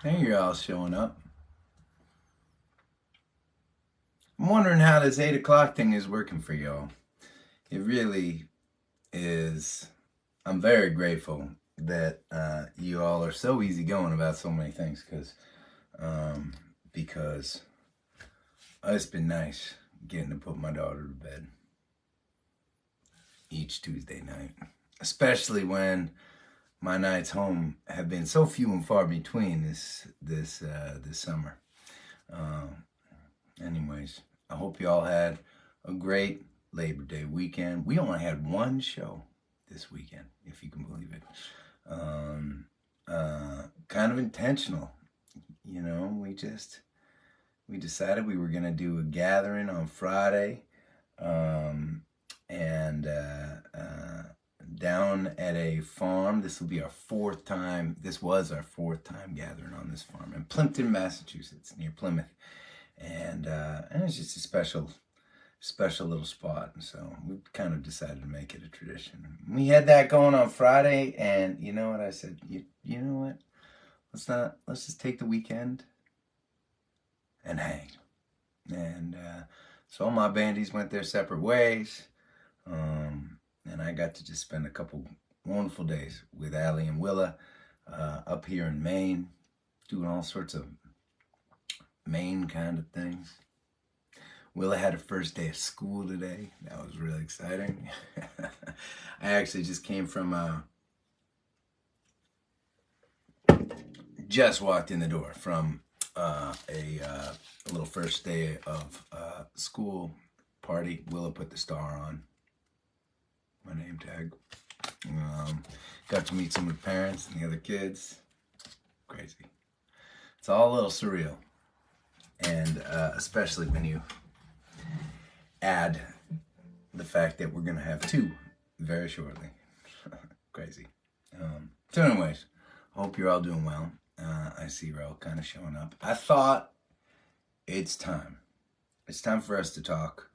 Hey, you're all showing up. I'm wondering how this 8 o'clock thing is working for y'all. It really is. I'm very grateful that you all are so easygoing about so many things um, because it's been nice getting to put my daughter to bed each Tuesday night, especially when my nights home have been so few and far between this summer. Um, Anyways, I hope you all had a great Labor Day weekend. We only had one show this weekend, if you can believe it. Um, kind of intentional, we decided we were gonna do a gathering on Friday, um, and down at a farm. This will be our fourth time. This was our fourth time gathering on this farm in Plimpton, Massachusetts, near Plymouth, and it's just a special little spot. And so we kind of decided to make it a tradition. We had that going on Friday, and you know what I said? You know what? Let's just take the weekend and hang. And so all my bandies went their separate ways, and I got to just spend a couple wonderful days with Allie and Willa up here in Maine, doing all sorts of Maine kind of things. Willa had her first day of school today. That was really exciting. I actually just came from, just walked in the door from a little first day of school party. Willa put the star on my name tag. Got to meet some of the parents and the other kids. Crazy. It's all a little surreal. And especially when you add the fact that we're going to have two very shortly. Crazy. So anyways, I hope you're all doing well. I see you're all kind of showing up. I thought it's time. It's time for us to talk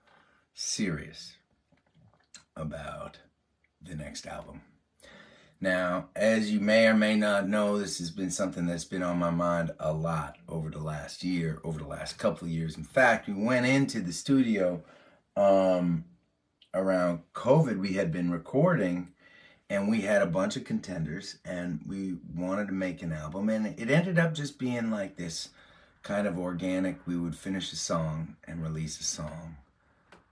serious about the next album. Now, as you may or may not know, this has been something that's been on my mind a lot over the last year, over the last couple of years. In fact, we went into the studio around COVID. We had been recording, and we had a bunch of contenders, and we wanted to make an album, and it ended up just being like this kind of organic. We would finish a song and release a song,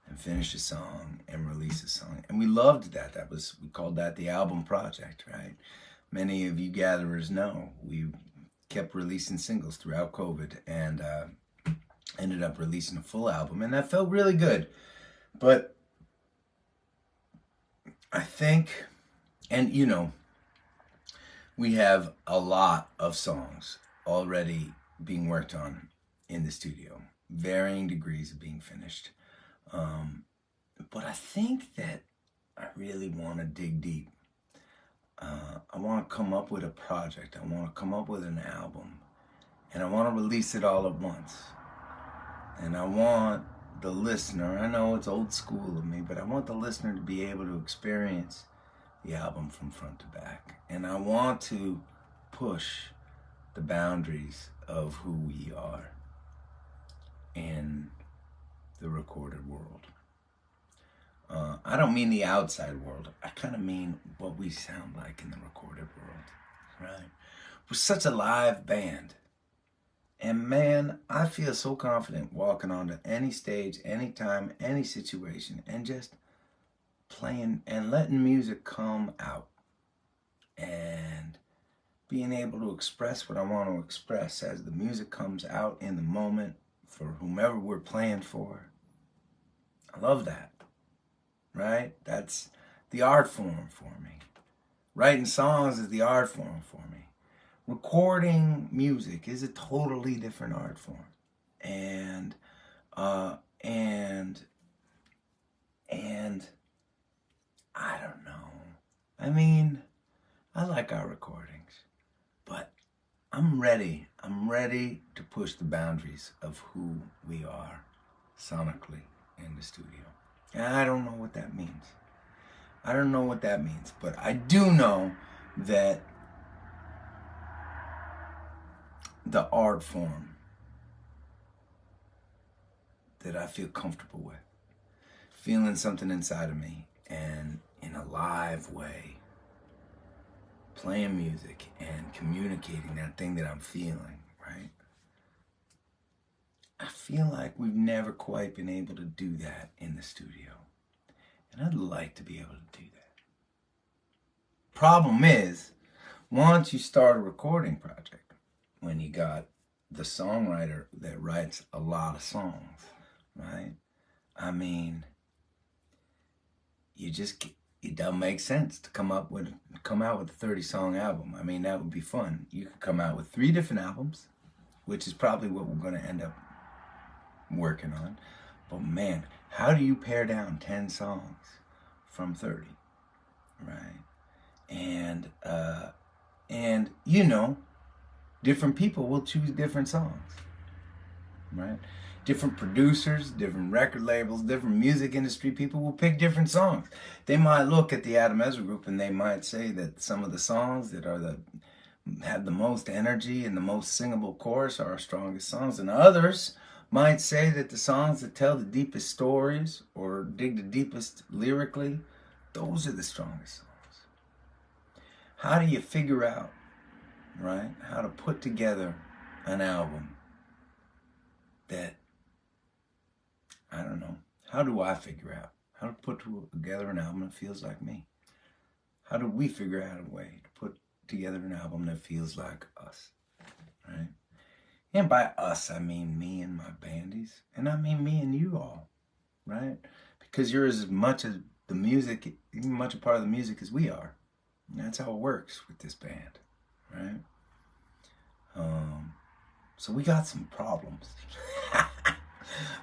and finish a song and release a song, and we loved that. We called that the album project, right? Many of you gatherers know we kept releasing singles throughout COVID, and ended up releasing a full album, and that felt really good. But I think, and we have a lot of songs already being worked on in the studio, varying degrees of being finished. But I think that I really want to dig deep. I want to come up with a project. I want to come up with an album. And I want to release it all at once. And I want the listener, I know it's old school of me, but I want the listener to be able to experience the album from front to back. And I want to push the boundaries of who we are in the recorded world. I don't mean the outside world. I kind of mean what we sound like in the recorded world, right? We're such a live band. And man, I feel so confident walking onto any stage, anytime, any situation, and just playing and letting music come out. And being able to express what I want to express as the music comes out in the moment for whomever we're playing for. I love that. Right? That's the art form for me. Writing songs is the art form for me. Recording music is a totally different art form. And I don't know. I mean, I like our recordings, but I'm ready. I'm ready to push the boundaries of who we are sonically in the studio. And I don't know what that means. I don't know what that means, but I do know that the art form that I feel comfortable with. Feeling something inside of me and in a live way, playing music and communicating that thing that I'm feeling, right? I feel like we've never quite been able to do that in the studio. And I'd like to be able to do that. Problem is, once you start a recording project, when you got the songwriter that writes a lot of songs, right? I mean, it doesn't make sense to come out with a 30-song album. I mean, that would be fun. You could come out with 3 different albums, which is probably what we're going to end up working on. But man, how do you pare down 10 songs from 30, right? And you know, different people will choose different songs, right? Different producers, different record labels, different music industry people will pick different songs. They might look at the Adam Ezra Group and they might say that some of the songs that have the most energy and the most singable chorus are our strongest songs, and others might say that the songs that tell the deepest stories or dig the deepest lyrically, those are the strongest songs. How do you figure out, right, how to put together an album that, I don't know, how do I figure out how to put together an album that feels like me? How do we figure out a way to put together an album that feels like us, right? And by us, I mean me and my bandies, and I mean me and you all, right? Because you're as much as the music, much a part of the music as we are. And that's how it works with this band, right? So we got some problems.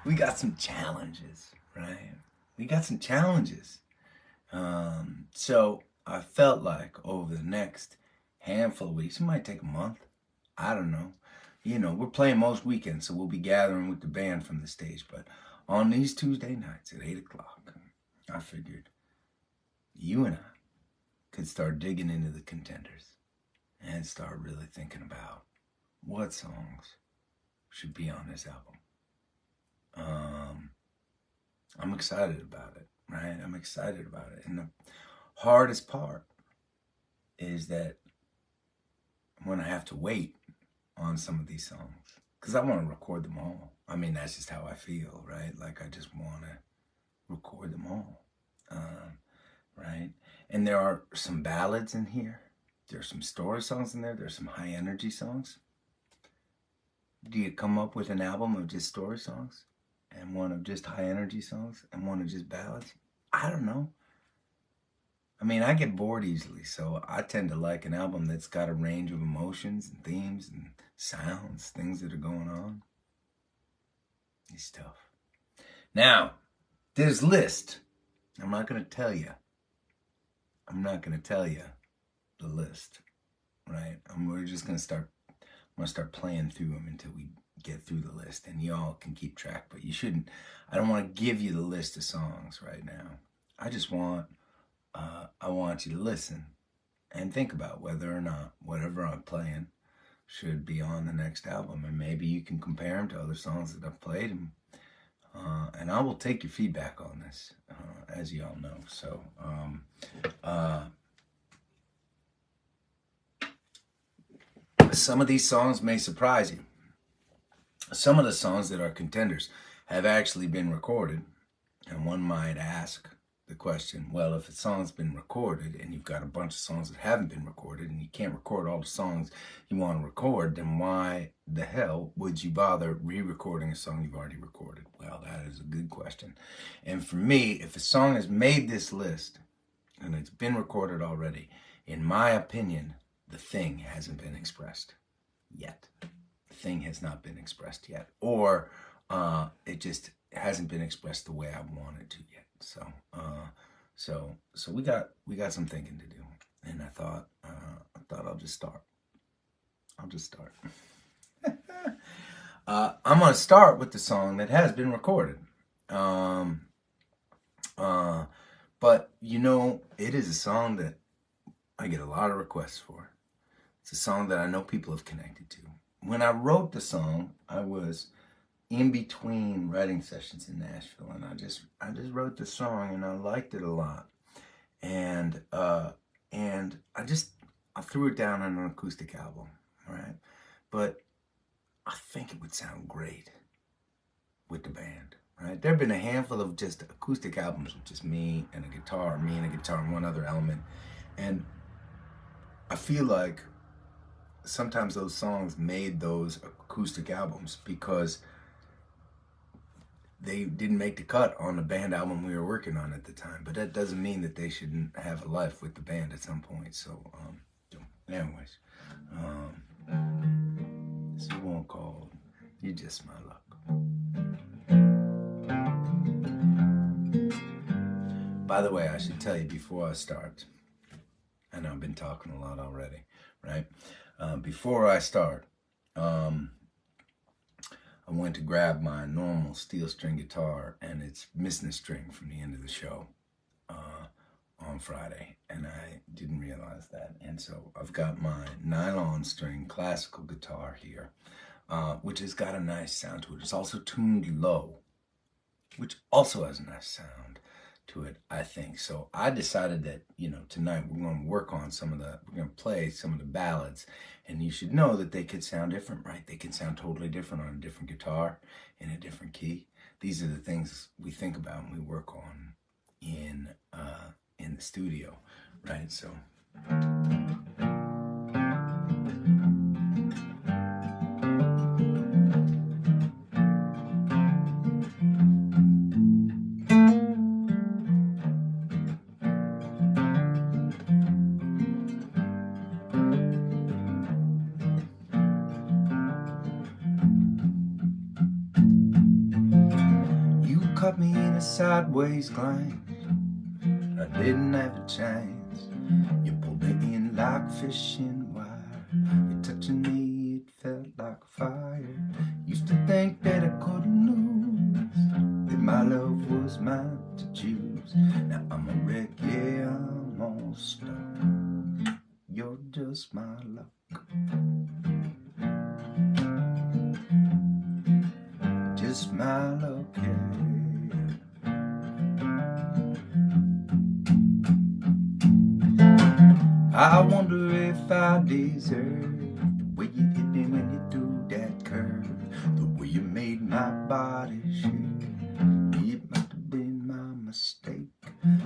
We got some challenges, right? We got some challenges. So I felt like over the next handful of weeks, it might take a month, I don't know. You know, we're playing most weekends, so we'll be gathering with the band from the stage. But on these Tuesday nights at 8 o'clock, I figured you and I could start digging into the contenders and start really thinking about what songs should be on this album. I'm excited about it, right? I'm excited about it. And the hardest part is that when I have to wait on some of these songs, because I want to record them all. I mean, that's just how I feel, right? Like I just want to record them all, right? And there are some ballads in here. There's some story songs in there. There's some high energy songs. Do you come up with an album of just story songs and one of just high energy songs and one of just ballads? I don't know. I mean, I get bored easily, so I tend to like an album that's got a range of emotions and themes and sounds, things that are going on. It's tough. Now, this list, I'm not going to tell you. I'm not going to tell you the list, right? We're just going to start, I'm going to start playing through them until we get through the list, and y'all can keep track, but you shouldn't. I don't want to give you the list of songs right now. I just want, I want you to listen and think about whether or not whatever I'm playing should be on the next album, and maybe you can compare them to other songs that I've played, and I will take your feedback on this, as you all know. So, some of these songs may surprise you. Some of the songs that are contenders have actually been recorded, and one might ask the question, well, if a song's been recorded and you've got a bunch of songs that haven't been recorded and you can't record all the songs you want to record, then why the hell would you bother re-recording a song you've already recorded? Well, that is a good question. And for me, if a song has made this list and it's been recorded already, in my opinion, the thing hasn't been expressed yet. The thing has not been expressed yet. Or it just hasn't been expressed the way I wanted to yet. So we got some thinking to do, and I thought I'll just start. I'm gonna start with the song that has been recorded, but you know, it is a song that I get a lot of requests for. It's a song that I know people have connected to. when I wrote the song, I was in between writing sessions in Nashville, and I just wrote the song, and I liked it a lot, and I threw it down on an acoustic album, right? But I think it would sound great with the band, right? There have been a handful of just acoustic albums with just me and a guitar and one other element, and I feel like sometimes those songs made those acoustic albums because they didn't make the cut on the band album we were working on at the time. But that doesn't mean that they shouldn't have a life with the band at some point. So, anyways, this is one called "You Just My Luck." By the way, I should tell you before I start, I know I've been talking a lot already, right? Before I start, I went to grab my normal steel string guitar, and it's missing a string from the end of the show on Friday, and I didn't realize that. And so I've got my nylon string classical guitar here, which has got a nice sound to it. It's also tuned low, which also has a nice sound to it, I think. So I decided that, tonight we're going to we're going to play some of the ballads, and you should know that they could sound different, right? They can sound totally different on a different guitar, in a different key. These are the things we think about and we work on in the studio, right? So caught me in a sideways glance, I didn't have a chance. You pulled me in like fishing wire. You're touching me, it felt like fire. Used to think that I couldn't lose, that my love was mine to choose. Now I'm a wreck, yeah, I'm all stuck. You're just my luck. Just my luck, yeah. I wonder if I deserve the way you hit me when you threw that curve, the way you made my body shake. It must have been my mistake.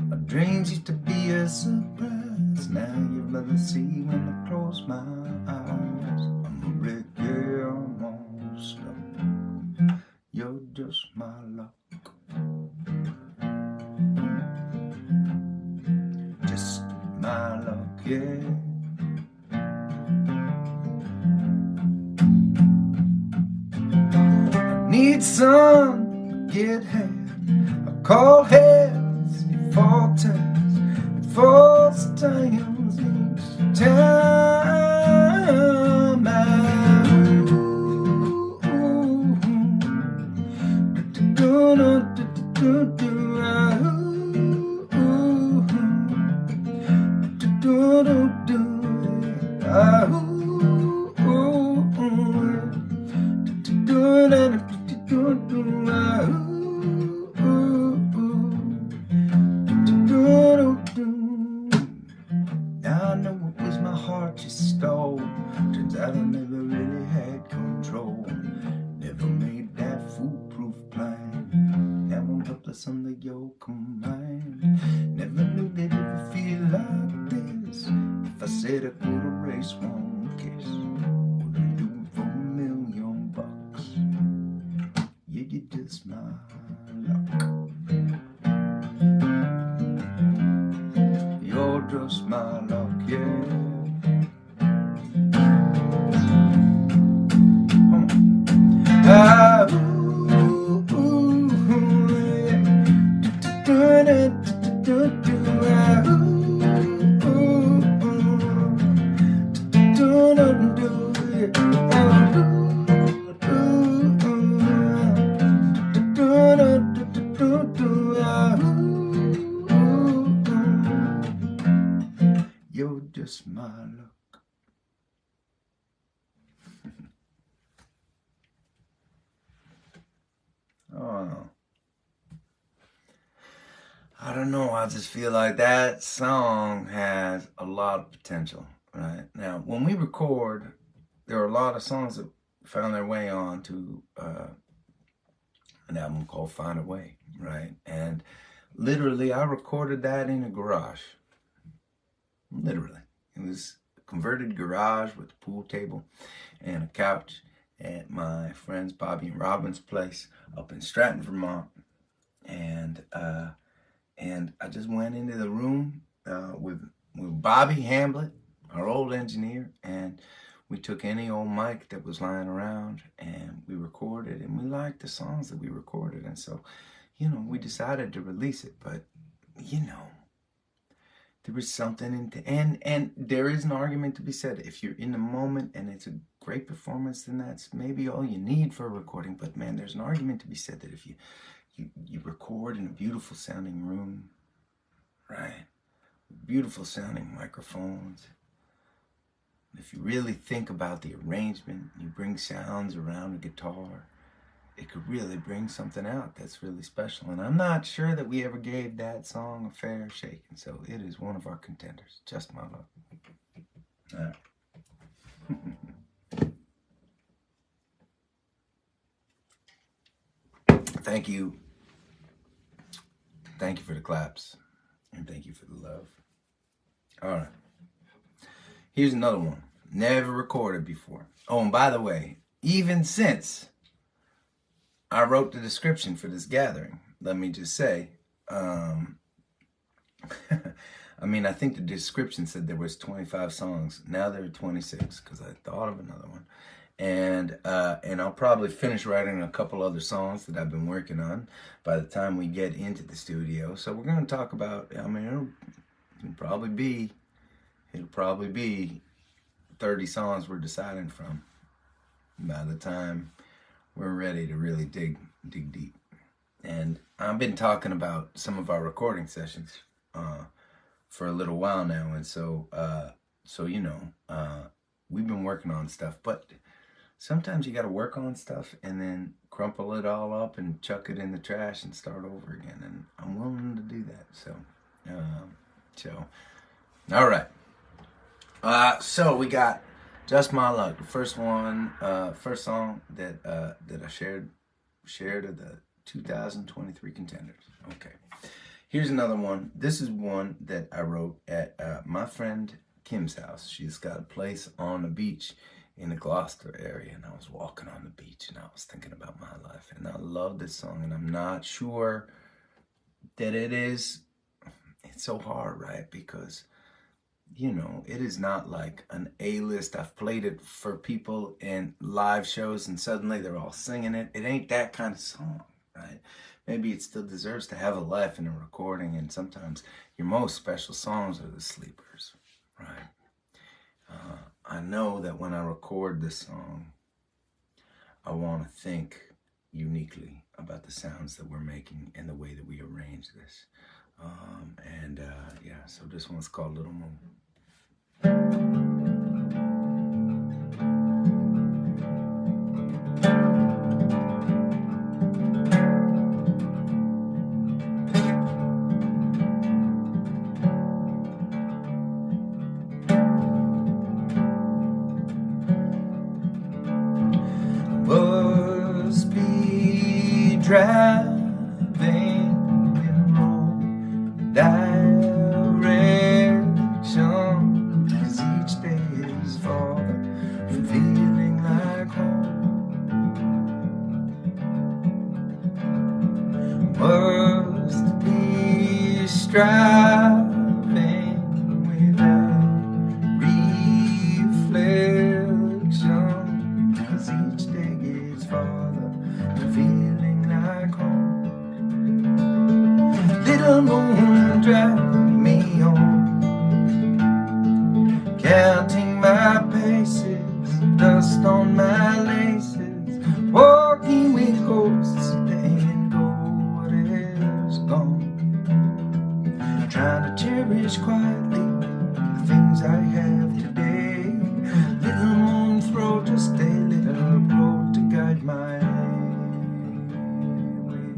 My dreams used to be a surprise. Now you'd rather see when I close my eyes. I'm a wreck, yeah, I'm all stuck. You're just my luck. Just my luck. Yeah. I need some get head. I call heads before tails, before stands each time. Now I know it was my heart you stole. Turns out I never really had control. Never made that foolproof plan. Now I'm helpless under your command. Never knew that it would feel like this. If I said I could erase one kiss, wouldn't do it for $1,000,000. Yeah, you're just my luck. You're just my luck, yeah. You're just I don't know, I just feel like that song has a lot of potential, right? Now, when we record, there are a lot of songs that found their way on to an album called Find a Way, right? And literally, I recorded that in a garage. Literally. It was a converted garage with a pool table and a couch at my friends Bobby and Robin's place up in Stratton, Vermont. And I just went into the room with Bobby Hamblett, our old engineer, and we took any old mic that was lying around and we recorded, and we liked the songs that we recorded. And so, you know, we decided to release it. But, you know, there was something and there is an argument to be said. If you're in the moment and it's a great performance, then that's maybe all you need for a recording. But man, there's an argument to be said that if you record in a beautiful sounding room, right? Beautiful sounding microphones. If you really think about the arrangement, you bring sounds around a guitar, it could really bring something out that's really special. And I'm not sure that we ever gave that song a fair shake. And so it is one of our contenders. Just My Luck. Thank you. Thank you for the claps. And thank you for the love. All right. Here's another one. Never recorded before. Oh, and by the way, even since I wrote the description for this gathering, let me just say, I mean, I think the description said there was 25 songs. Now there are 26 because I thought of another one. And I'll probably finish writing a couple other songs that I've been working on by the time we get into the studio. So we're going to talk about, I mean, it'll probably be 30 songs we're deciding from by the time we're ready to really dig deep. And I've been talking about some of our recording sessions for a little while now, and so you know, we've been working on stuff, but sometimes you got to work on stuff and then crumple it all up and chuck it in the trash and start over again, and I'm willing to do that. So all right. So we got Just My Luck, the first one, first song that I shared of the 2023 contenders. Okay, here's another one. This is one that I wrote at my friend Kim's house. She's got a place on the beach in the Gloucester area, and I was walking on the beach and I was thinking about my life, and I love this song, and I'm not sure that it's so hard, right? Because, you know, it is not like an A-list. I've played it for people in live shows and suddenly they're all singing it. It ain't that kind of song, right? Maybe it still deserves to have a life in a recording, and sometimes your most special songs are the sleepers, right? I know that when I record this song, I want to think uniquely about the sounds that we're making and the way that we arrange this. Yeah, so this one's called Little Moon. Must be driving in the wrong direction, 'cause each day is farther from feeling like home. Must be striving without reflection, 'cause each day gets farther from feeling like home. Little moon driving me home, counting my paces, dust on my laces, walking with ghosts, letting go whatever's gone, trying to cherish quietly the things I have today. Little moon, throw just a little glow to guide my way.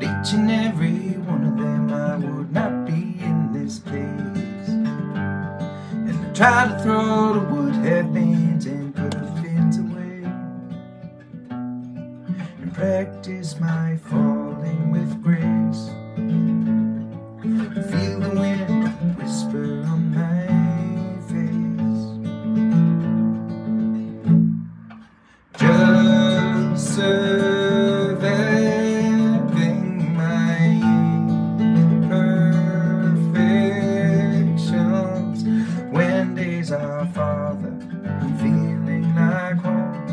Without each and every one of them, I would not be in this place. And I try to throw the wood headbands and put the fins away, and practice my falling with grace. Feel the wind whisper on my face. Just surviving my imperfections. When days are farther, feeling like home.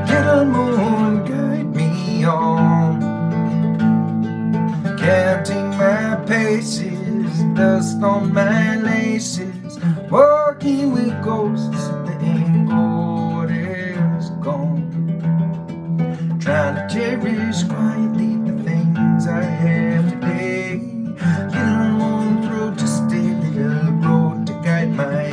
Little moon, guide me on. Counting my paces, dust on my laces, walking with ghosts, letting go what is gone. Trying to cherish quietly the things I have today. Little one through just a little road to guide my way.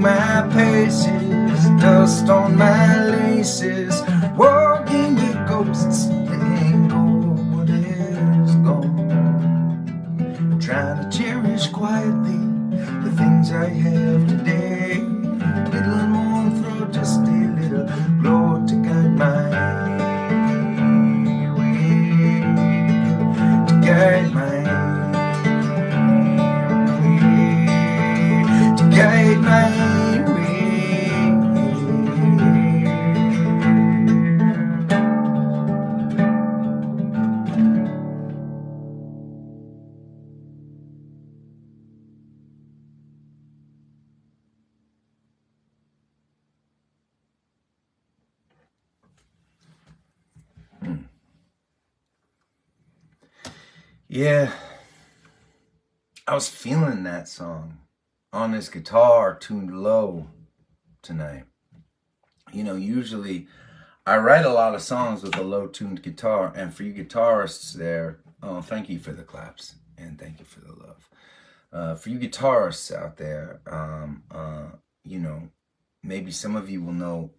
My paces, dust on my laces, walking with ghosts, letting go what is gone. Trying to cherish quietly the things I have today. Little moon throw just a little glow to guide my way, to guide my way, to guide my way. Yeah, I was feeling that song on this guitar tuned low tonight. You know, usually I write a lot of songs with a low tuned guitar, and for you guitarists there, oh, thank you for the claps and thank you for the love. For you guitarists out there, you know, maybe some of you will know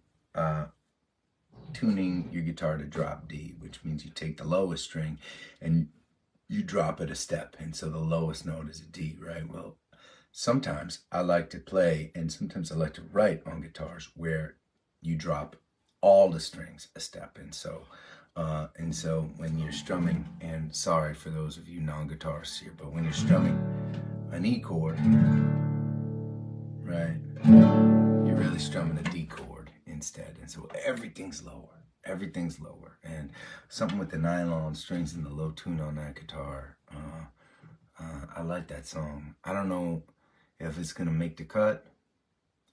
tuning your guitar to drop D, which means you take the lowest string and you drop it a step, and so the lowest note is a D, right? Well, sometimes I like to play, and sometimes I like to write on guitars where you drop all the strings a step, and so when you're strumming, and sorry for those of you non-guitarists here, but when you're strumming an E chord, right, you're really strumming a D chord instead, and so everything's lower. Everything's lower, and something with the nylon strings and the low tune on that guitar. I like that song. I don't know if it's gonna make the cut.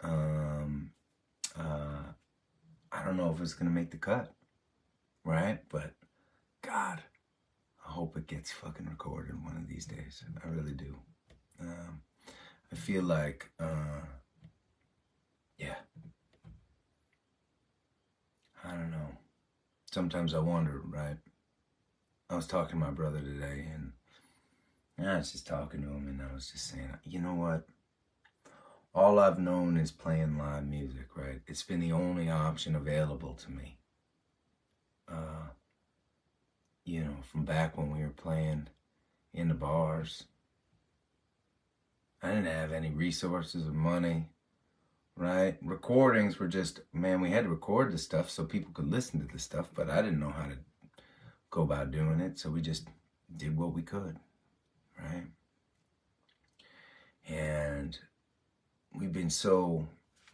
I don't know if it's gonna make the cut, right? But God, I hope it gets fucking recorded one of these days. I really do. I feel like, yeah. I don't know. Sometimes I wonder, right? I was talking to my brother today, and I was just talking to him, and I was just saying, you know what? All I've known is playing live music, right? It's been the only option available to me. You know, from back when we were playing in the bars. I didn't have any resources or money. Right? Recordings were just, man, we had to record the stuff so people could listen to the stuff, but I didn't know how to go about doing it, so we just did what we could, right? And we've been so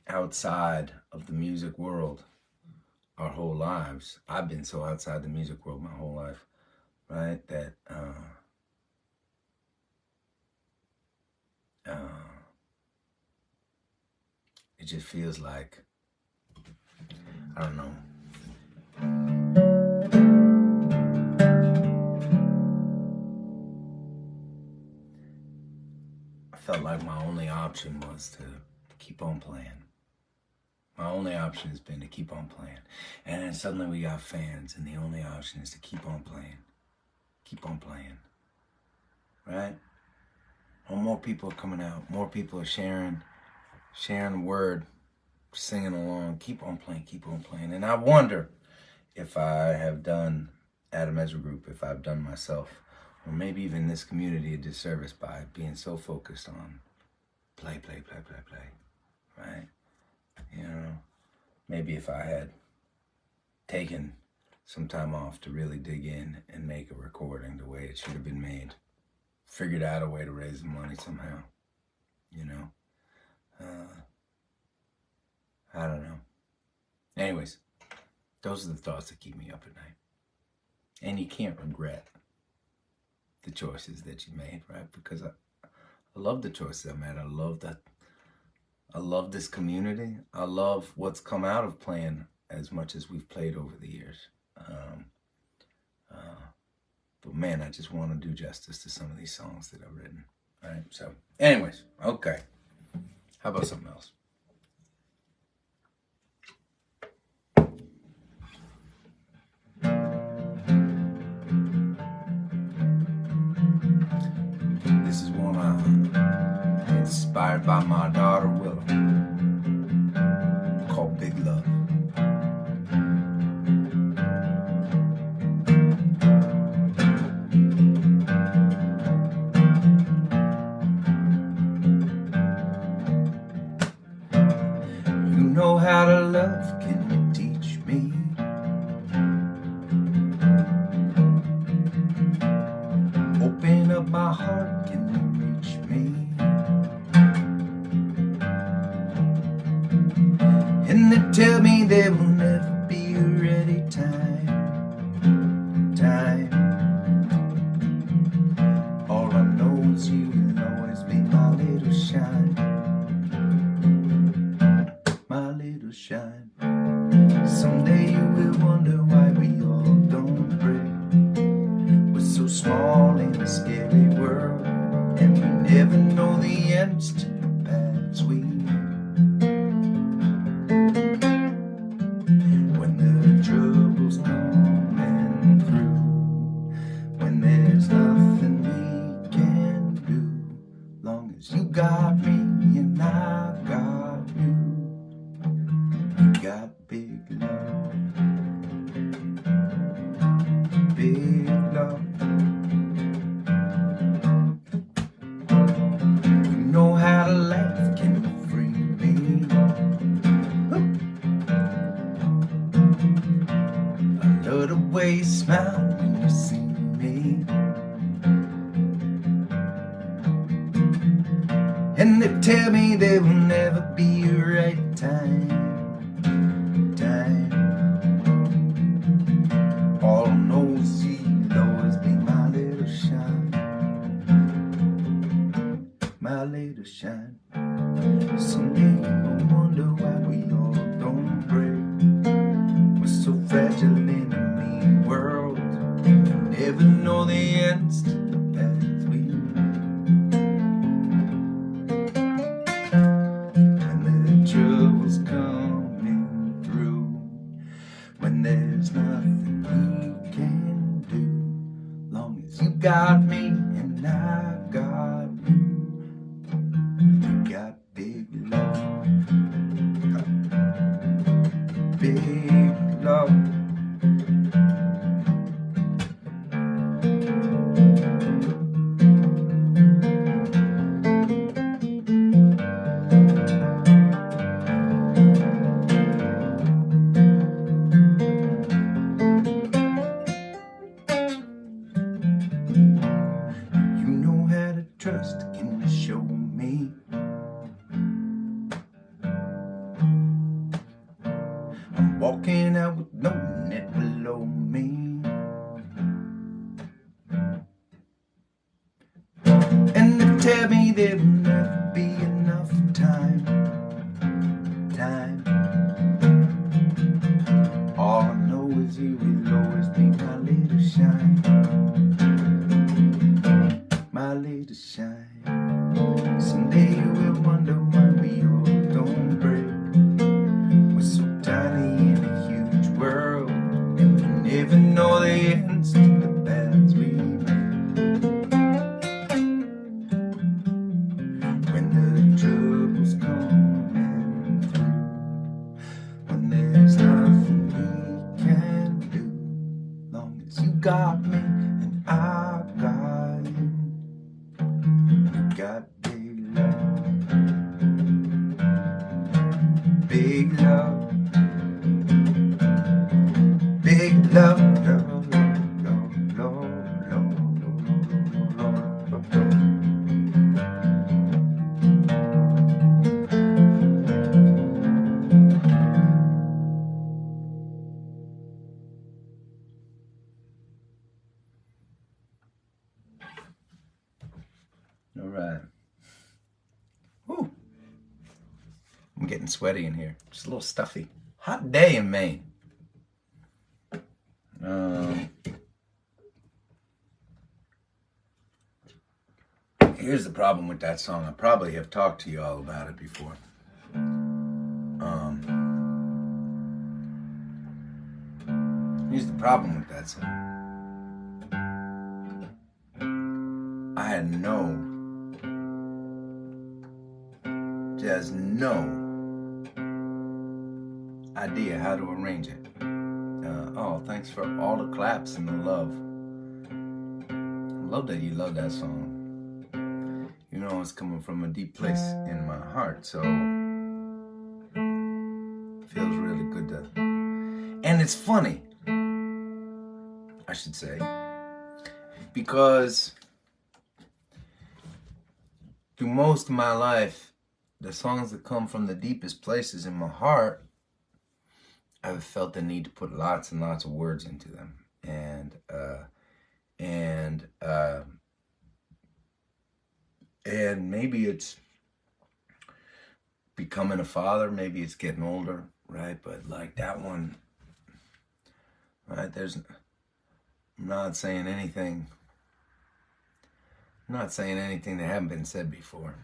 outside of the music world our whole lives. I've been so outside the music world my whole life, right? That, it just feels like, I don't know. I felt like my only option was to keep on playing. My only option has been to keep on playing. And then suddenly we got fans, and the only option is to keep on playing. Keep on playing. Right? Well, more people are coming out. More people are sharing the word, singing along. Keep on playing, keep on playing. And I wonder if I have done Adam Ezra Group, if I've done myself, or maybe even this community a disservice by being so focused on play, play, play, play, play. Right? You know, maybe if I had taken some time off to really dig in and make a recording the way it should have been made, figured out a way to raise the money somehow, you know. I don't know. Anyways, those are the thoughts that keep me up at night. And you can't regret the choices that you made, right? Because I love the choices I made. I love this community. I love what's come out of playing as much as we've played over the years. But man, I just want to do justice to some of these songs that I've written. All right. So anyways, okay. How about something else? This is one inspired by my daughter Willow, called Big Love. You know how to love, can you teach me? Open up my heart, can you reach me? And they tell me there will never be a ready time. All I know is you will always be my little shine. My little shine. Someday you will wonder why we all don't break. We're so small in a scary world, and we never know the ends to the paths we make. When the trouble's coming through, when there's nothing we can do, long as you got me and I got you. You got big love, big love. You know how to laugh, can you free me? I love the way you smile when you see me. And they tell me there will never be a right time. All I know is you'll always be my little shine. My little shine. Someday you'll wonder why we all don't break. We're so fragile in a mean world, and you never know the ends to the paths we make. When the trouble's coming through, when there's nothing we can do, long as you got me and I got you. You got big love, big love. You know how to trust, can you show me? I'm walking out with no net below me, and they tell me there will never be enough time. All I know is you will always be my little shine. My little shine. Someday you will wonder why we all don't break. I'm getting sweaty in here. Just a little stuffy. Hot day in Maine. Here's the problem with that song. I probably have talked to you all about it before. Here's the problem with that song. I had just no idea how to arrange it. Oh, thanks for all the claps and the love. I love that you love that song. You know it's coming from a deep place in my heart, so it feels really good to... And it's funny, I should say, because through most of my life, the songs that come from the deepest places in my heart, I've felt the need to put lots and lots of words into them. And maybe it's becoming a father, maybe it's getting older, right? But like that one, right? I'm not saying anything that haven't been said before.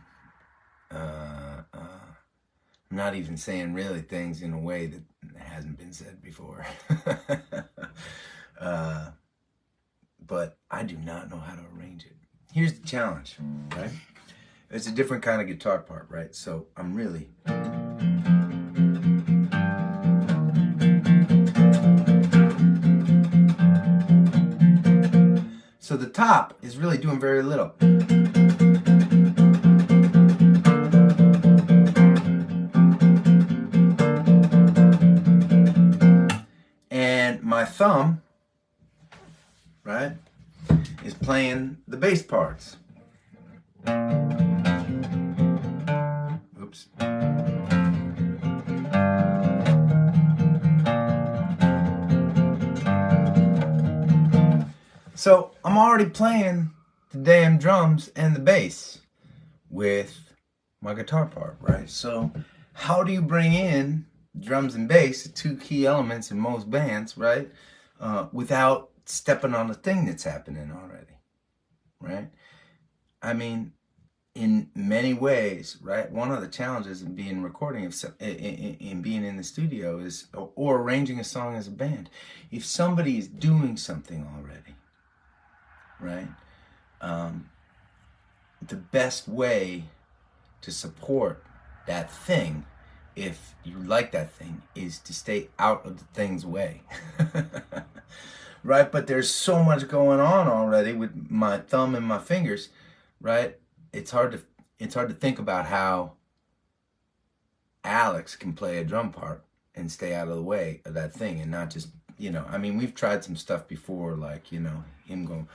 I'm not even saying really things in a way that hasn't been said before. But I do not know how to arrange it. Here's the challenge, right? It's a different kind of guitar part, right? So I'm really... So the top is really doing very little. And my thumb, right, is playing the bass parts. Oops. So I'm already playing the damn drums and the bass with my guitar part, right? So how do you bring in drums and bass, the two key elements in most bands, right, without stepping on the thing that's happening already, right? I mean, in many ways, right, one of the challenges in being recording, in being in the studio is, or arranging a song as a band, if somebody is doing something already, right, the best way to support that thing, if you like that thing, is to stay out of the thing's way. Right? But there's so much going on already with my thumb and my fingers, right? It's hard to think about how Alex can play a drum part and stay out of the way of that thing and not just, you know, I mean, we've tried some stuff before, like, you know, him going,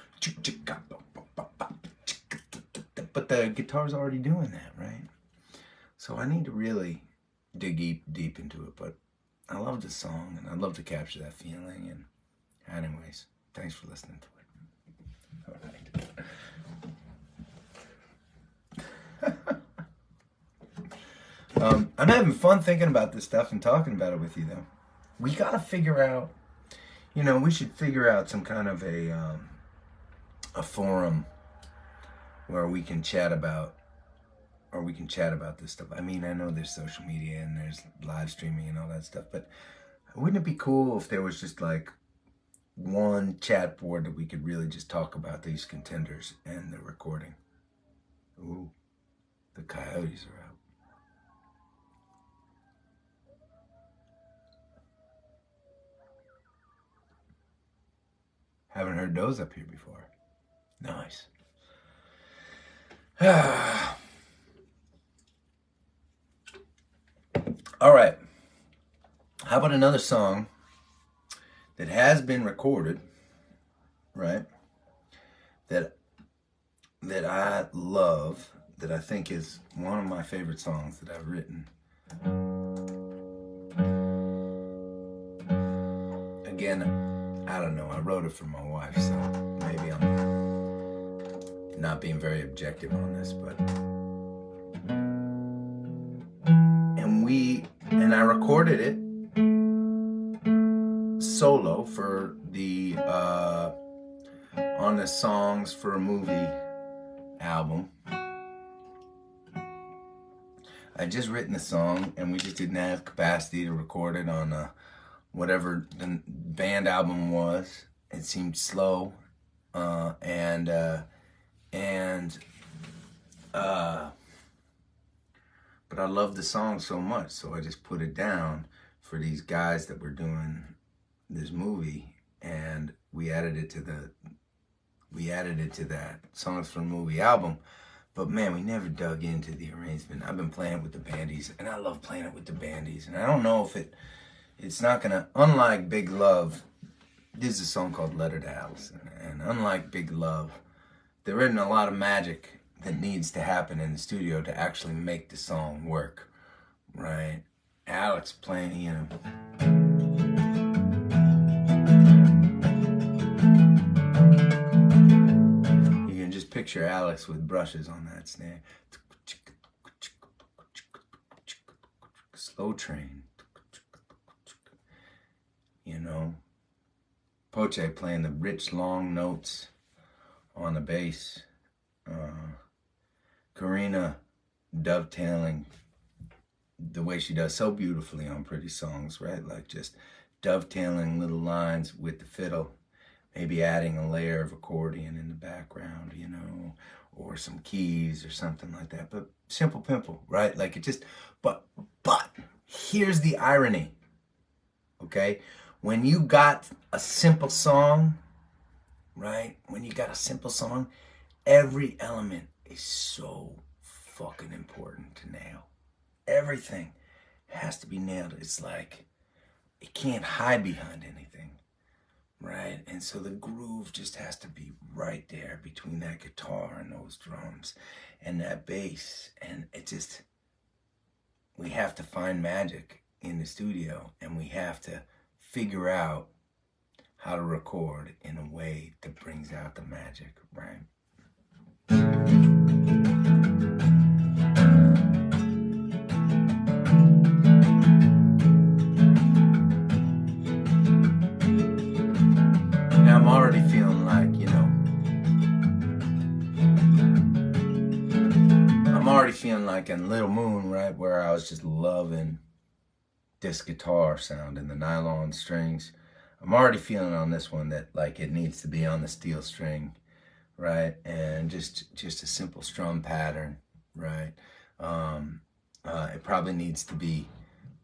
but the guitar's already doing that, right? So I need to really dig deep into it, but I love the song and I love to capture that feeling. And anyways, thanks for listening to it. All right. I'm having fun thinking about this stuff and talking about it with you, though. We gotta figure out, you know, we should figure out some kind of a forum where we can chat about, this stuff. I mean, I know there's social media and there's live streaming and all that stuff, but wouldn't it be cool if there was just like one chat board that we could really just talk about these contenders and the recording? Ooh, the coyotes are out. Haven't heard those up here before. Nice. All right. How about another song that has been recorded, right? That I love, that I think is one of my favorite songs that I've written. Again, I don't know, I wrote it for my wife, so maybe I'm not being very objective on this, but... And we I recorded it solo for the on the Songs for a Movie album. I just written the song, and we just didn't have capacity to record it on whatever the band album was. It seemed slow, but I loved the song so much, so I just put it down for these guys that were doing this movie, and we added it to that Songs for a Movie album. But man, we never dug into the arrangement. I've been playing it with the bandies, and I love playing it with the bandies. And I don't know if it's not gonna, unlike Big Love, this is a song called Letter to Alice. And unlike Big Love, there isn't a lot of magic that needs to happen in the studio to actually make the song work, right? Alex playing, you know. Picture Alex with brushes on that snare. Slow train. You know. Poche playing the rich long notes on the bass. Karina dovetailing the way she does so beautifully on Pretty Songs, right? Like just dovetailing little lines with the fiddle. Maybe adding a layer of accordion in the background, you know, or some keys or something like that. But simple pimple, right? Like it just, but here's the irony, okay? When you got a simple song, right? When you got a simple song, every element is so fucking important to nail. Everything has to be nailed. It's like, it can't hide behind anything. Right? And so the groove just has to be right there between that guitar and those drums and that bass. And it just, we have to find magic in the studio, and we have to figure out how to record in a way that brings out the magic, right? I'm already feeling like, you know, I'm already feeling like in Little Moon, right, where I was just loving this guitar sound and the nylon strings. I'm already feeling on this one that like it needs to be on the steel string, right, and just a simple strum pattern, right. It probably needs to be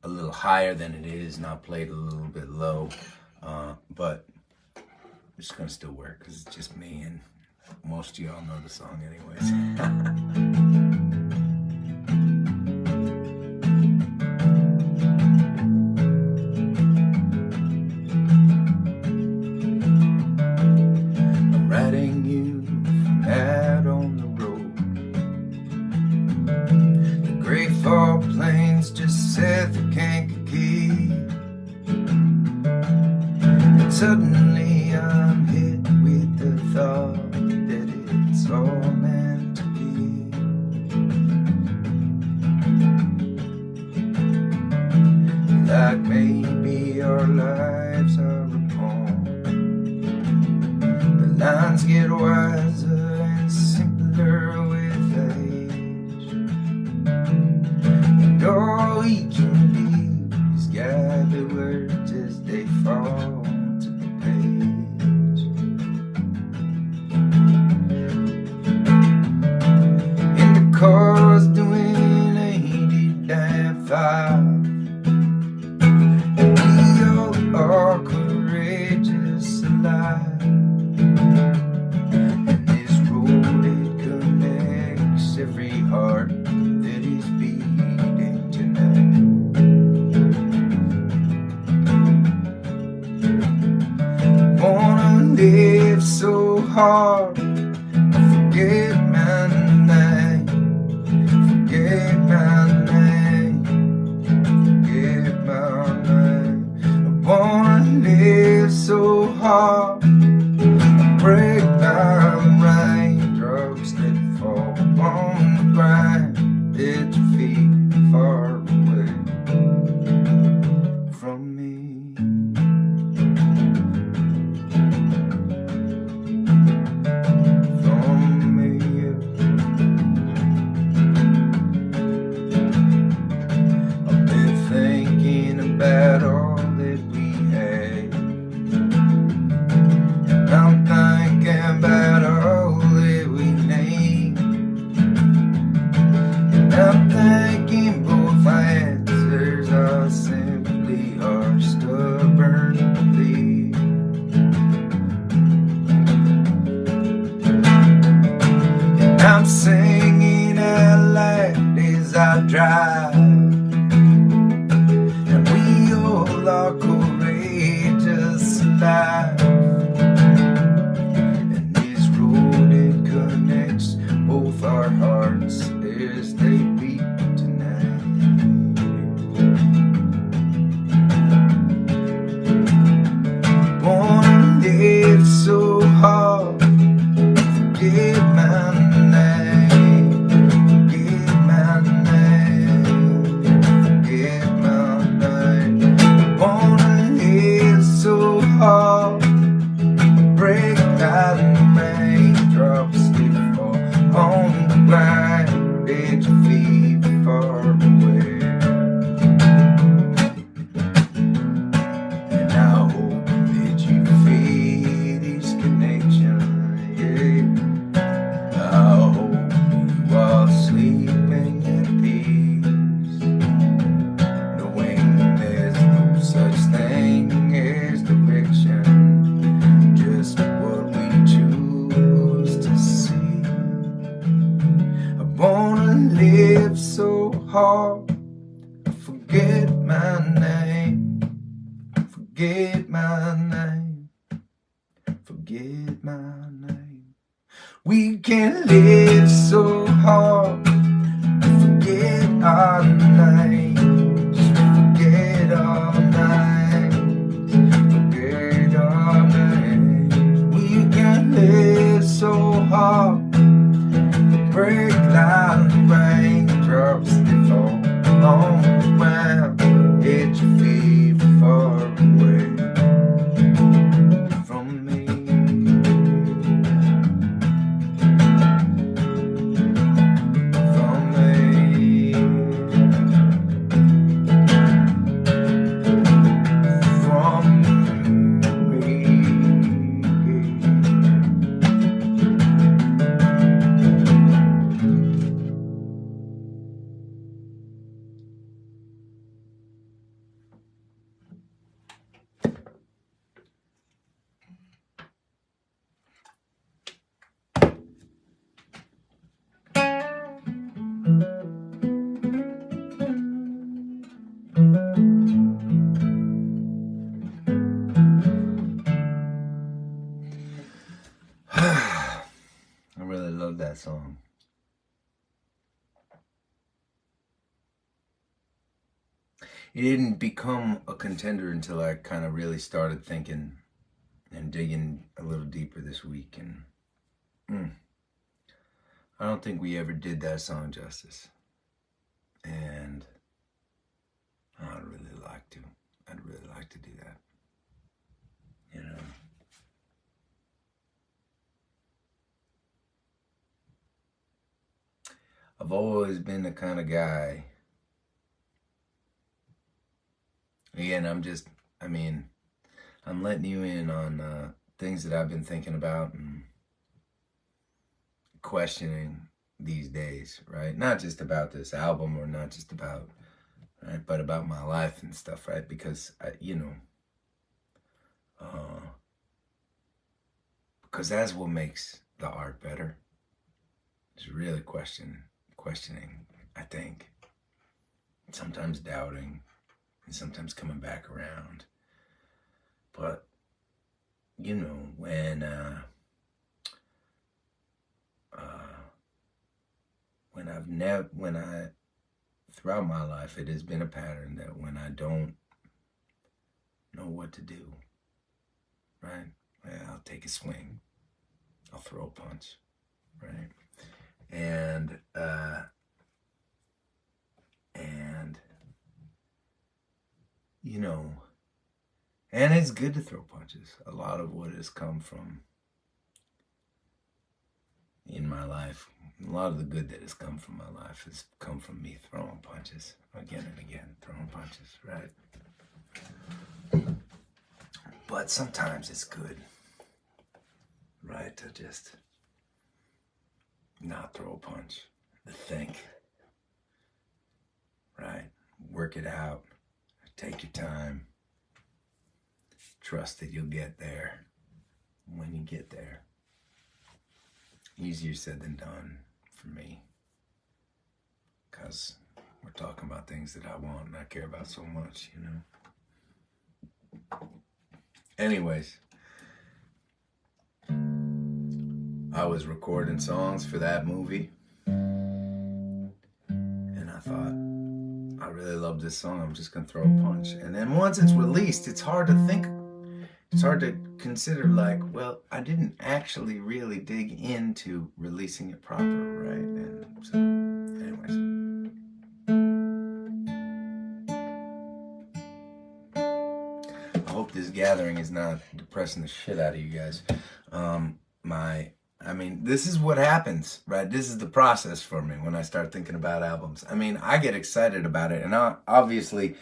a little higher than it is, not played a little bit low, but it's gonna still work because it's just me, and most of y'all know the song anyways. I'm writing you from out on the road. The Great Fall Plains just south of Kankakee. And suddenly I'm hit with the thought that it's all meant to be. Like maybe our lives are a poem. The lines get wiser and simpler with age, and all we can do is gather words as they fall. Cars doing 85, and we all are courageous alive. And this road, it connects every heart that is beating tonight. Wanna live so hard, forget my name. Forget my name, forget my name. I wanna live so hard, I break my raindrops that fall on the ground at your feet far away. alive, and we all are courageous alive. And this road, it connects both our hearts as they beat tonight. Wanna live so hard, forget my name, forget my name, forget my name. Wanna live so hard, break out and raindrops that fall on the ground at your feet far away. And I hope that you feel these connections, yeah. I hope you are sleeping at peace, knowing there's no such thing as direction, just what we choose to see. I wanna live so hard, forget my name, forget my name, forget my name. We can live so hard, forget our names, forget our names, forget our names. We can live so hard, break like raindrops that fall on the ground at your feet far away from me. From me. From me. I really love that song. It didn't become a contender until I kind of really started thinking and digging a little deeper this week. And I don't think we ever did that song justice. And I'd really like to. I'd really like to do that. You know. I've always been the kind of guy. Again, I'm letting you in on things that I've been thinking about and questioning these days, right? Not just about this album or not just about, right, but about my life and stuff, right? Because, because that's what makes the art better. It's really questioning, I think. Sometimes doubting and sometimes coming back around. But, throughout my life, it has been a pattern that when I don't know what to do, right? I'll take a swing. I'll throw a punch, right? And it's good to throw punches. A lot of what has come from in my life, a lot of the good that has come from my life has come from me throwing punches again and again, throwing punches, right? But sometimes it's good, right, to just not throw a punch, to think, right? Work it out, take your time, trust that you'll get there when you get there. Easier said than done for me, because we're talking about things that I want and I care about so much, you know. Anyways, I was recording songs for that movie, and I thought, I really love this song, I'm just gonna throw a punch. And then once it's released, it's hard to consider, like, well, I didn't actually really dig into releasing it proper, right? And so, anyways. I hope this gathering is not depressing the shit out of you guys. I mean, this is what happens, right? This is the process for me when I start thinking about albums. I mean, I get excited about it, and obviously,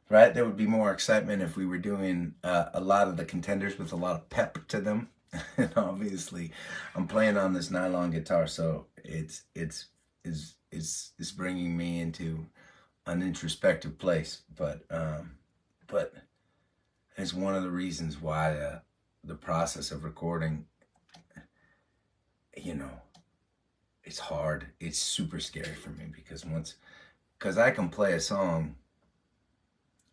right, there would be more excitement if we were doing a lot of the contenders with a lot of pep to them. And obviously, I'm playing on this nylon guitar, so it's bringing me into an introspective place. But it's one of the reasons why the process of recording, you know, it's hard. It's super scary for me because I can play a song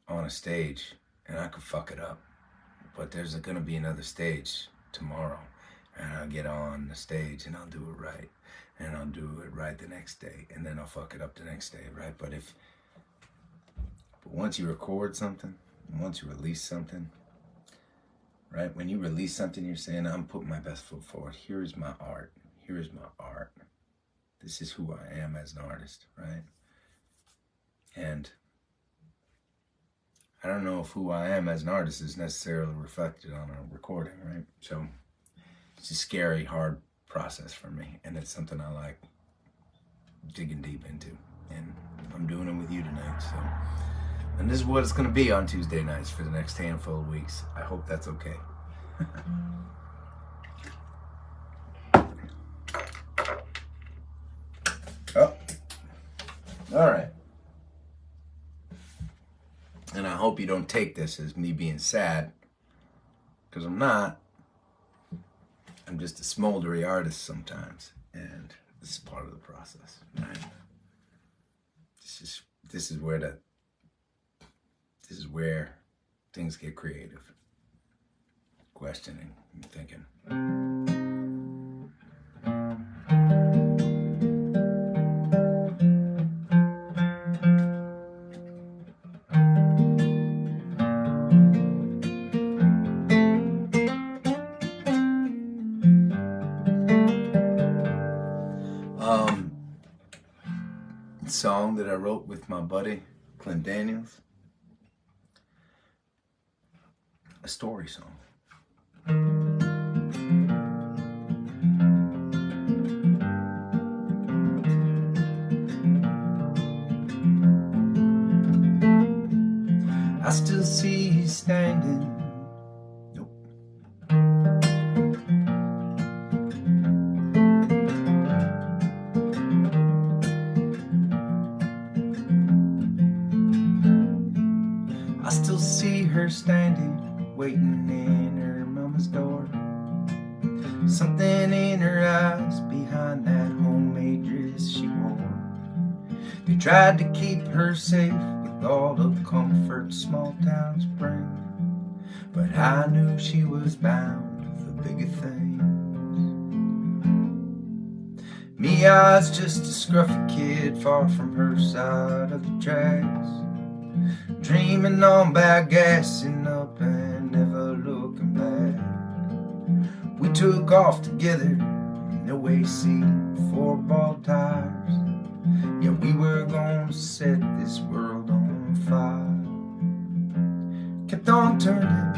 on a stage and I could fuck it up, but there's going to be another stage tomorrow, and I'll get on the stage and I'll do it right, and I'll do it right the next day, and then I'll fuck it up the next day, right? But once you record something, once you release something, right? When you release something, you're saying, I'm putting my best foot forward. Here's my art. Here's my art. This is who I am as an artist, right? And I don't know if who I am as an artist is necessarily reflected on a recording, right? So it's a scary, hard process for me, and it's something I like digging deep into. And I'm doing it with you tonight, so. And this is what it's going to be on Tuesday nights for the next handful of weeks. I hope that's okay. Oh, all right. And I hope you don't take this as me being sad, because I'm not. I'm just a smoldery artist sometimes, and this is part of the process, right? This is where things get creative. Questioning and thinking. Song that I wrote with my buddy Clint Daniels, a story song. I still see you standing. Nope. I still see her standing, waiting in her mama's door. Something in her eyes behind that homemade dress she wore. They tried to keep her safe with all the comfort small towns bring, but I knew she was bound for bigger things. Me, I was just a scruffy kid far from her side of the tracks, dreaming on by gassing up and never looking back. We took off together, no AC, 4 ball tires. Yeah, we were gonna set this world on fire. Kept on turning.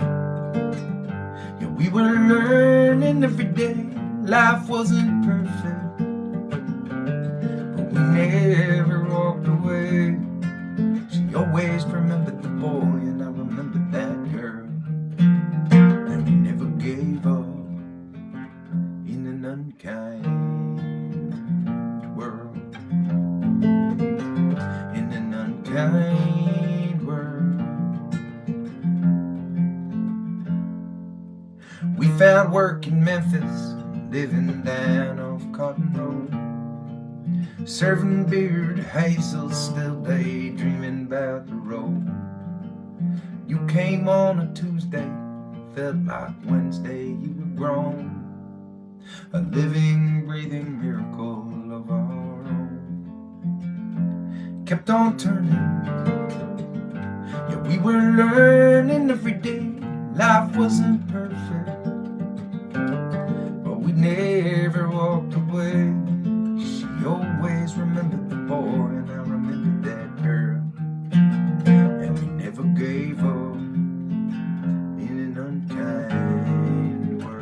Yeah, we were learning every day. Life wasn't perfect, but we never walked away. She always remembered the boy, and I remembered that girl. And we never gave up in an unkind world. In an unkind world. We found work in Memphis, living down off Cotton Road. serving beer to Hazel, still daydreaming about the road. You came on a Tuesday, felt like Wednesday. You were grown, a living, breathing miracle of our own. Kept on turning, yeah, we were learning every day. Life wasn't perfect, but we never walked away. She always remembered the boy, and I remembered that girl, and we never gave up in an unkind world.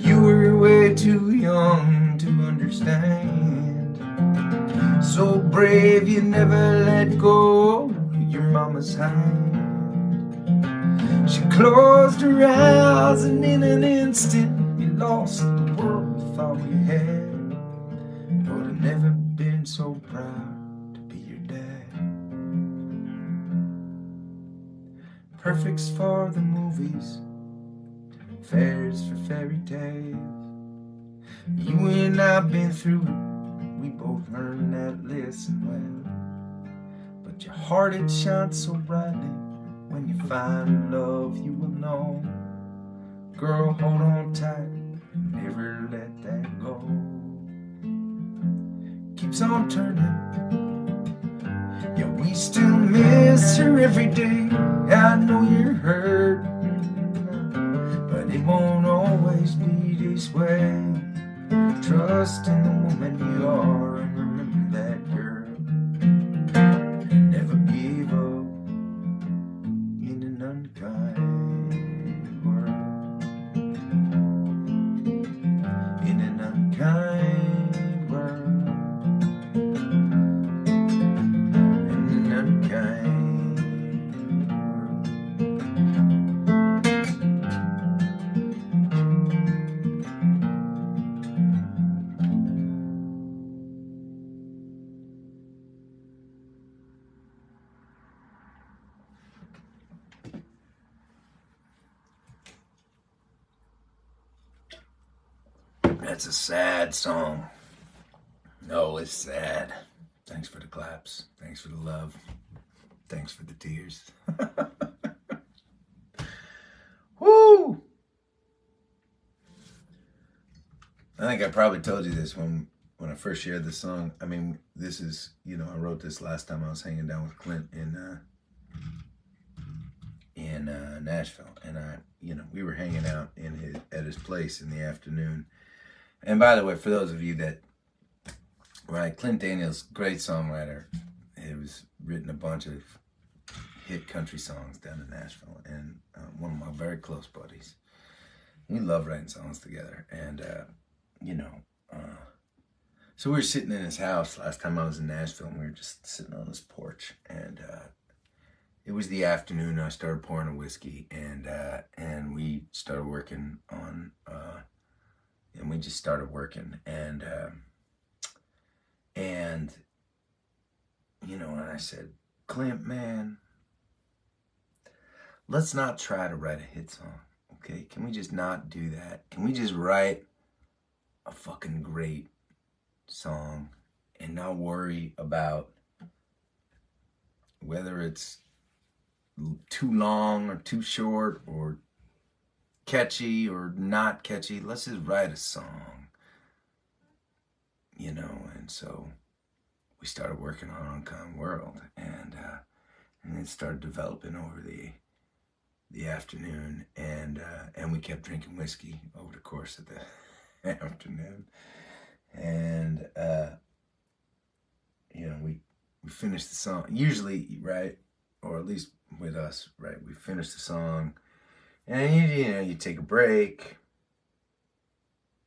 You were way too young to understand, so brave you never let go your mama's hand. She closed her eyes, and in an instant we lost the world we thought we had. But I've never been so proud to be your dad. Perfect's for the movies, fairs for fairy tales. You and I've been through it, we both learned that lesson well. But your heart, it shines so brightly. When you find love, you will know. Girl, hold on tight, never let that go. Keeps on turning, yeah, we still miss her every day. I know you're hurt, but it won't always be this way. Trust in the woman you are, and remember that girl. Never give up in an unkind world. In an unkind world. In an unkind world. That's a sad song. No, it's sad. Thanks for the claps. Thanks for the love. Thanks for the tears. Woo! I think I probably told you this when I first shared this song. I mean, this is, I wrote this last time I was hanging down with Clint in Nashville, and we were hanging out at his place in the afternoon. And by the way, for those of you that, right, Clint Daniels, great songwriter. He was written a bunch of hit country songs down in Nashville, and one of my very close buddies. We love writing songs together, and so we were sitting in his house last time I was in Nashville, and we were just sitting on his porch, and it was the afternoon. I started pouring a whiskey, and we started working on. And we just started working, and I said, Clint, man, let's not try to write a hit song, okay? Can we just not do that? Can we just write a fucking great song and not worry about whether it's too long or too short or catchy or not catchy? Let's just write a song, and so we started working on Unkind World, and it started developing over the afternoon, and we kept drinking whiskey over the course of the afternoon, and we finished the song, usually, right, or at least with us, right, we finished the song. And you take a break,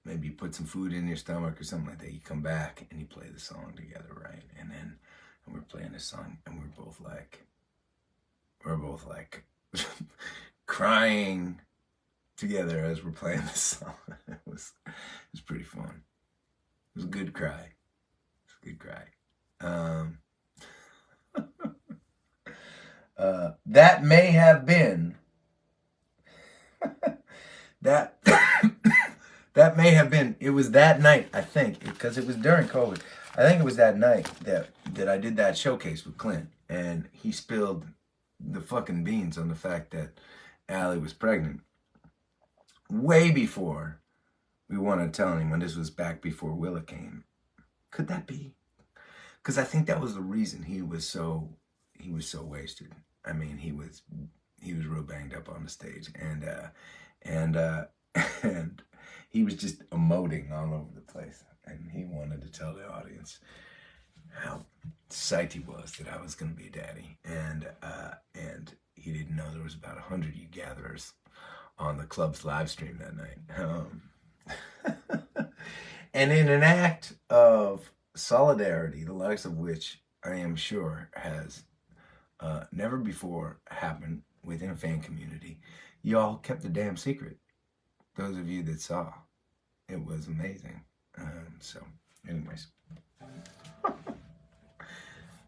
maybe you put some food in your stomach or something like that. You come back and you play the song together, right? And we're playing this song, and we're both like crying together as we're playing this song. It was pretty fun. It was a good cry. That may have been that that may have been. It was that night, I think, because it was during COVID. I think it was that night that I did that showcase with Clint, and he spilled the fucking beans on the fact that Allie was pregnant way before we wanted to tell anyone. This was back before Willa came. Could that be? Because I think that was the reason he was so wasted. I mean, he was real banged up on the stage, and and he was just emoting all over the place, and he wanted to tell the audience how psyched he was that I was going to be daddy, and he didn't know there was about 100 you gatherers on the club's live stream that night. And in an act of solidarity, the likes of which I am sure has never before happened within a fan community, y'all kept the damn secret. Those of you that saw, it was amazing. So, anyways.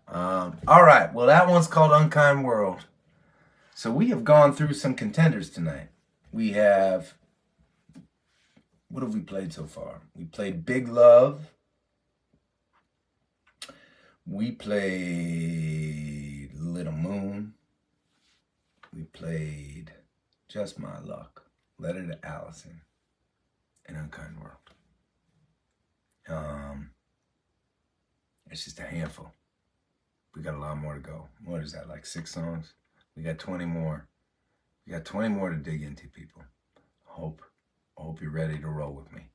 All right, well, that one's called Unkind World. So we have gone through some contenders tonight. We have, what have we played so far? We played Big Love. We played Little Moon. We played Just My Luck, Letter to Allison, and Unkind World. It's just a handful. We got a lot more to go. What is that, like 6 songs? We got 20 more. We got 20 more to dig into, people. I hope you're ready to roll with me.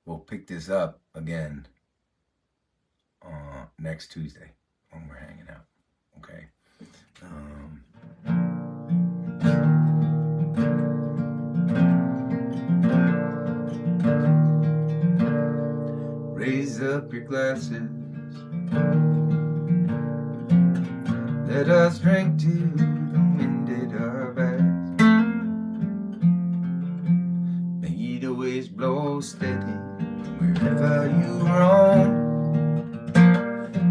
We'll pick this up again next Tuesday when we're hanging out. Okay? Raise up your glasses. Let us drink to the wind at our backs. May the waves blow steady wherever you roam.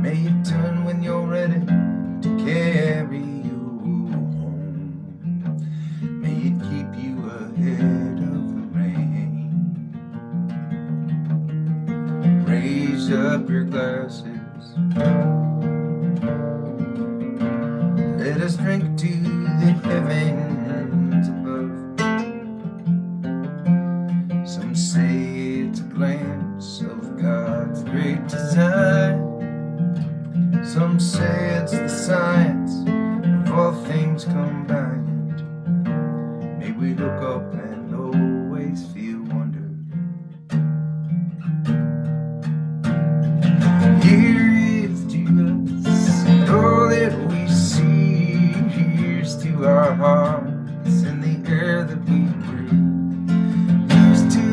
May it turn when you're ready to carry you home. May it keep you ahead of the rain. Raise up your glasses. Let us drink to the heavens above. Some say it's a glance of God's great design. Some say it's the science of all things combined. May we look up and always feel wonder. Here is to us all that we see. Here's to our hearts and the air that we breathe. Here's to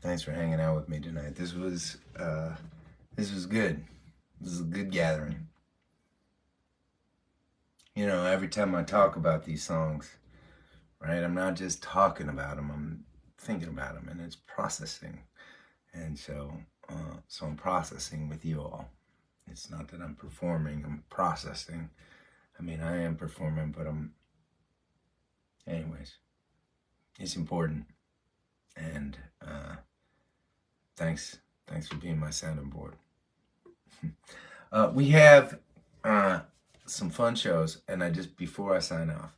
Thanks for hanging out with me tonight. This was good. This is a good gathering. You know, every time I talk about these songs, right, I'm not just talking about them, I'm thinking about them, and it's processing. And so I'm processing with you all. It's not that I'm performing, I'm processing. I mean, I am performing, but anyways, it's important. And thanks for being my sounding board. We have some fun shows, and before I sign off,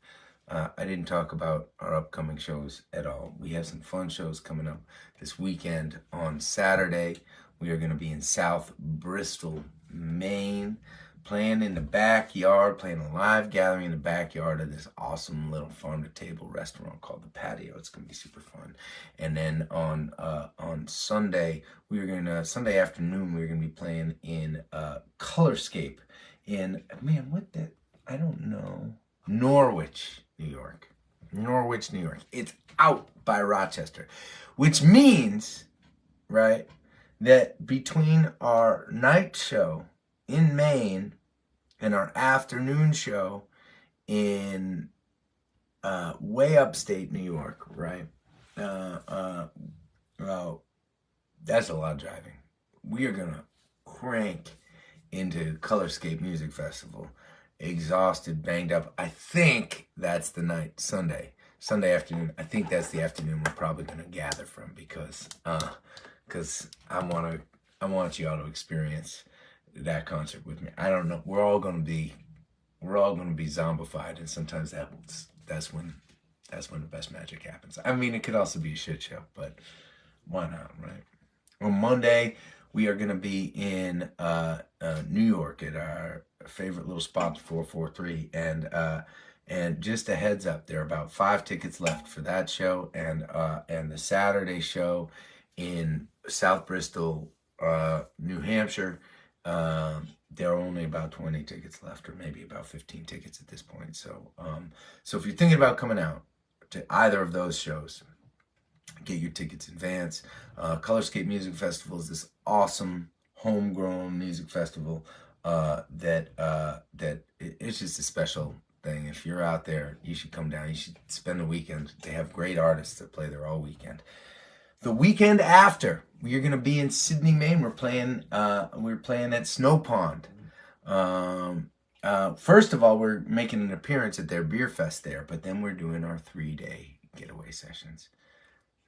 I didn't talk about our upcoming shows at all. We have some fun shows coming up this weekend. On Saturday, we are going to be in South Bristol, Maine, playing in the backyard, playing a live gathering in the backyard of this awesome little farm-to-table restaurant called The Patio. It's going to be super fun. And then on Sunday, Sunday afternoon, we're going to be playing in Colorscape in, I don't know, Norwich, New York. Norwich, New York. It's out by Rochester, which means, right, that between our night show in Maine and our afternoon show in way upstate New York, right? Well, that's a lot of driving. We are gonna crank into Colorscape Music Festival, exhausted, banged up. I think that's the night, Sunday afternoon. I think that's the afternoon we're probably gonna gather from because I want you all to experience that concert with me. I don't know. We're all gonna be zombified, and sometimes that's when the best magic happens. I mean, it could also be a shit show, but why not, right? On Monday, we are gonna be in New York at our favorite little spot, 443, and just a heads up, there are about 5 tickets left for that show, and the Saturday show in South Bristol, New Hampshire. There are only about 20 tickets left, or maybe about 15 tickets at this point. So if you're thinking about coming out to either of those shows, get your tickets in advance. Colorscape Music Festival is this awesome homegrown music festival that it's just a special thing. If you're out there, you should come down. You should spend the weekend. They have great artists that play there all weekend. The weekend after, we're gonna be in Sydney, Maine. We're playing at Snow Pond. First of all, we're making an appearance at their beer fest there, but then we're doing our 3-day getaway sessions.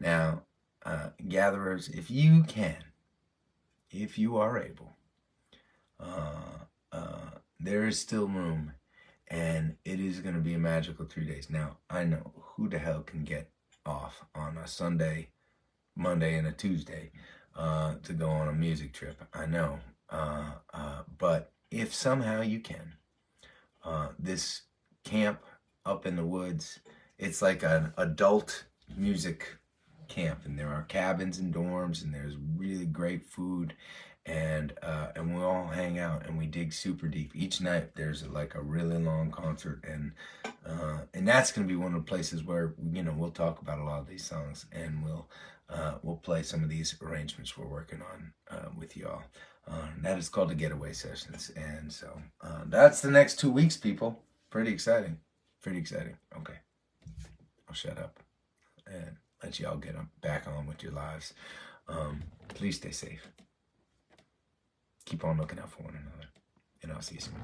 Now, gatherers, if you are able, there is still room, and it is going to be a magical 3 days. Now, I know who the hell can get off on a Sunday, Monday, and a Tuesday to go on a music trip. I know, but if somehow you can, this camp up in the woods, it's like an adult music camp, and there are cabins and dorms, and there's really great food, and we all hang out and we dig super deep. Each night there's like a really long concert, and that's going to be one of the places where, you know, we'll talk about a lot of these songs, and we'll play some of these arrangements we're working on with y'all. That is called the Getaway Sessions, and so that's the next 2 weeks, people. Pretty exciting. Okay, I'll shut up and let y'all get back on with your lives. Please stay safe. Keep on looking out for one another, and I'll see you soon.